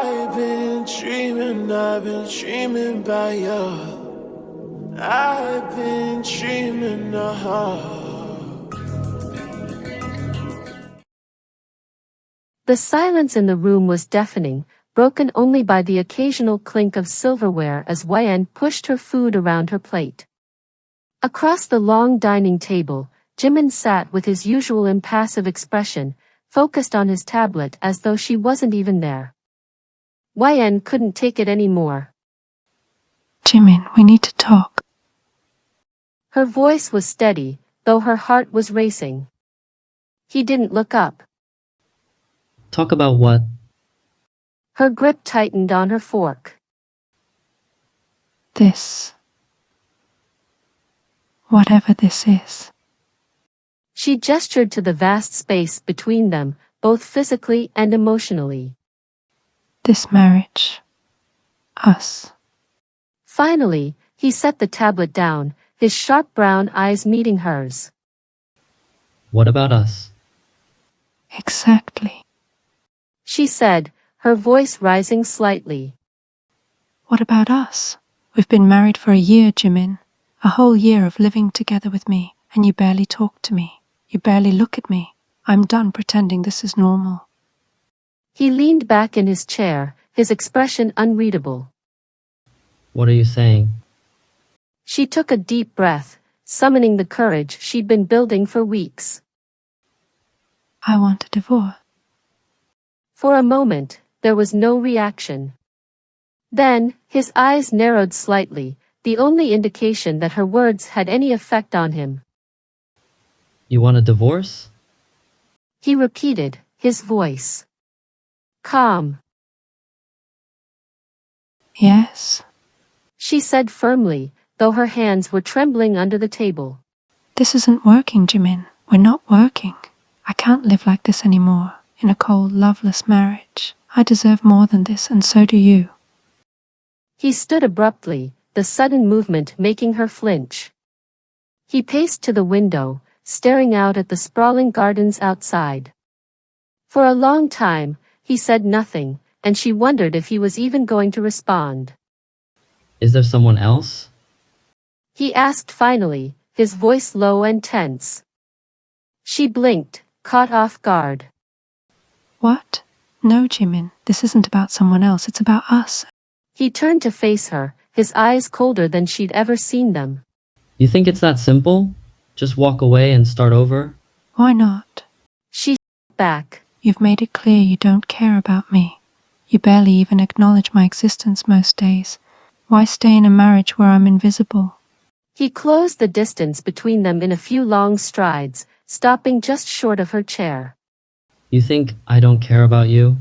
I've been dreaming about you. I've been dreaming of her. The silence in the room was deafening, broken only by the occasional clink of silverware as Yen pushed her food around her plate. Across the long dining table, Jimin sat with his usual impassive expression, focused on his tablet as though she wasn't even there. Yen couldn't take it anymore. Jimin, we need to talk. Her voice was steady, though her heart was racing. He didn't look up. Talk about what? Her grip tightened on her fork. This. Whatever this is. She gestured to the vast space between them, both physically and emotionally. This marriage. Us. Finally, he set the tablet down, his sharp brown eyes meeting hers. What about us? Exactly. She said, her voice rising slightly. What about us? We've been married for a year, Jimin. A whole year of living together with me, and you barely talk to me. You barely look at me. I'm done pretending this is normal. He leaned back in his chair, his expression unreadable. What are you saying? She took a deep breath, summoning the courage she'd been building for weeks. I want a divorce. For a moment, there was no reaction. Then, his eyes narrowed slightly, the only indication that her words had any effect on him. You want a divorce? He repeated, his voice calm. Yes. She said firmly, though her hands were trembling under the table. This isn't working, Jimin. We're not working. I can't live like this anymore, in a cold, loveless marriage. I deserve more than this, and so do you. He stood abruptly, the sudden movement making her flinch. He paced to the window, staring out at the sprawling gardens outside. For a long time, he said nothing, and she wondered if he was even going to respond. Is there someone else? He asked finally, his voice low and tense. She blinked, caught off guard. What? No, Jimin. This isn't about someone else. It's about us. He turned to face her, his eyes colder than she'd ever seen them. You think it's that simple? Just walk away and start over? Why not? She back. You've made it clear you don't care about me. You barely even acknowledge my existence most days. Why stay in a marriage where I'm invisible? He closed the distance between them in a few long strides, stopping just short of her chair. You think I don't care about you?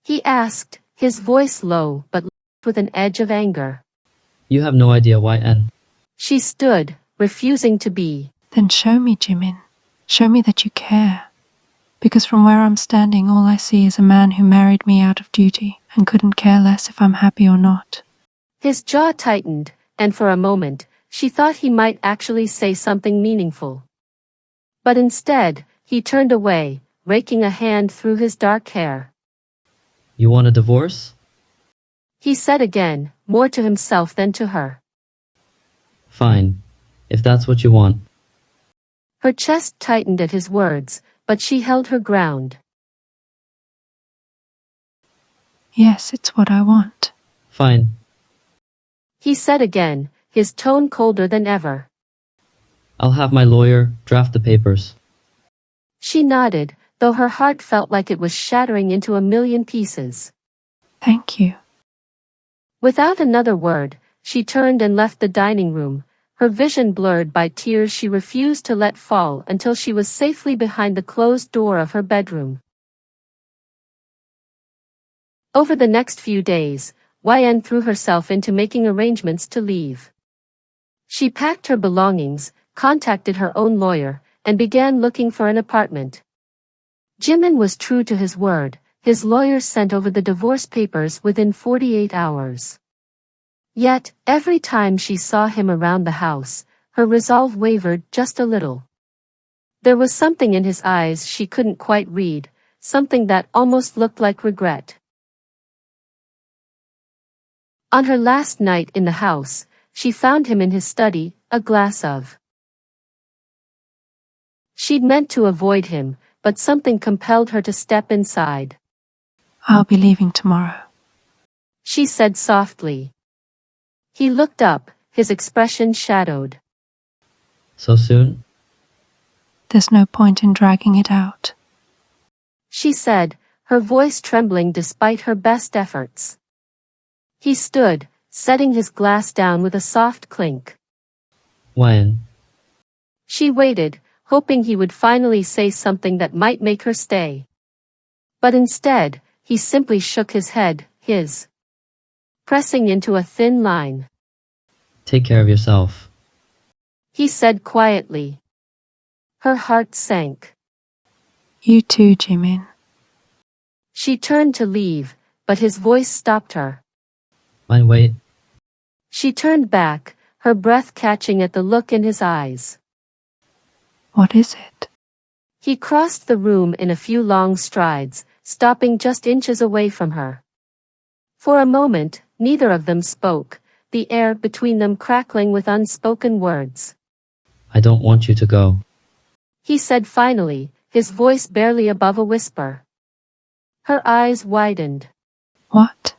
He asked, his voice low but with an edge of anger. You have no idea, Yen. She stood, refusing to be. Then show me, Jimin. Show me that you care. Because from where I'm standing, all I see is a man who married me out of duty and couldn't care less if I'm happy or not. His jaw tightened, and for a moment, she thought he might actually say something meaningful. But instead, he turned away, raking a hand through his dark hair. You want a divorce? He said again, more to himself than to her. Fine, if that's what you want. Her chest tightened at his words, but she held her ground. Yes, it's what I want. Fine. He said again, his tone colder than ever. I'll have my lawyer draft the papers. She nodded, though her heart felt like it was shattering into a million pieces. Thank you. Without another word, she turned and left the dining room, her vision blurred by tears she refused to let fall until she was safely behind the closed door of her bedroom. Over the next few days, Yen threw herself into making arrangements to leave. She packed her belongings, contacted her own lawyer, and began looking for an apartment. Jimin was true to his word. His lawyer sent over the divorce papers within 48 hours. Yet, every time she saw him around the house, her resolve wavered just a little. There was something in his eyes she couldn't quite read, something that almost looked like regret. On her last night in the house, she found him in his study, a glass of. She'd meant to avoid him, but something compelled her to step inside. I'll be leaving tomorrow. She said softly. He looked up, his expression shadowed. So soon? There's no point in dragging it out. She said, her voice trembling despite her best efforts. He stood, setting his glass down with a soft clink. When? She waited, hoping he would finally say something that might make her stay. But instead, he simply shook his head, his pressing into a thin line. Take care of yourself. He said quietly. Her heart sank. You too, Jimin. She turned to leave, but his voice stopped her. Mind wait? She turned back, her breath catching at the look in his eyes. What is it? He crossed the room in a few long strides, stopping just inches away from her. For a moment, neither of them spoke, the air between them crackling with unspoken words. I don't want you to go. He said finally, his voice barely above a whisper. Her eyes widened. What?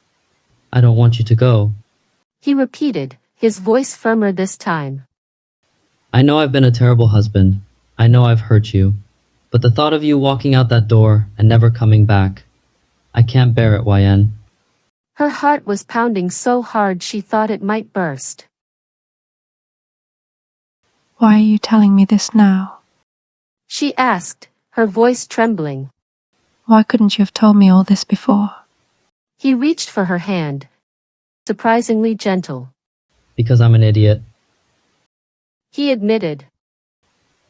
I don't want you to go. He repeated, his voice firmer this time. I know I've been a terrible husband. I know I've hurt you. But the thought of you walking out that door and never coming back, I can't bear it, YN. Her heart was pounding so hard she thought it might burst. Why are you telling me this now? She asked, her voice trembling. Why couldn't you have told me all this before? He reached for her hand, surprisingly gentle. Because I'm an idiot. He admitted.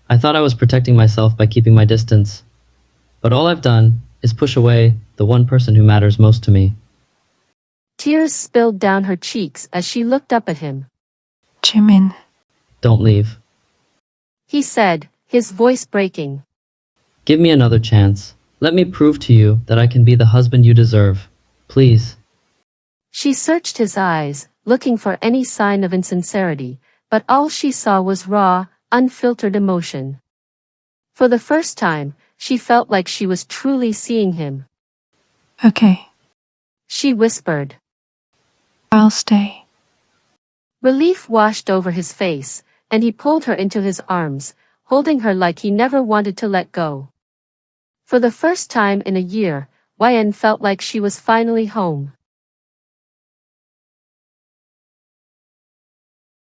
I thought I was protecting myself by keeping my distance. But all I've done is push away the one person who matters most to me. Tears spilled down her cheeks as she looked up at him. Jimin. Don't leave. He said, his voice breaking. Give me another chance. Let me prove to you that I can be the husband you deserve. Please. She searched his eyes, looking for any sign of insincerity, but all she saw was raw, unfiltered emotion. For the first time, she felt like she was truly seeing him. Okay. She whispered. I'll stay. Relief washed over his face, and he pulled her into his arms, holding her like he never wanted to let go. For the first time in a year, YN felt like she was finally home.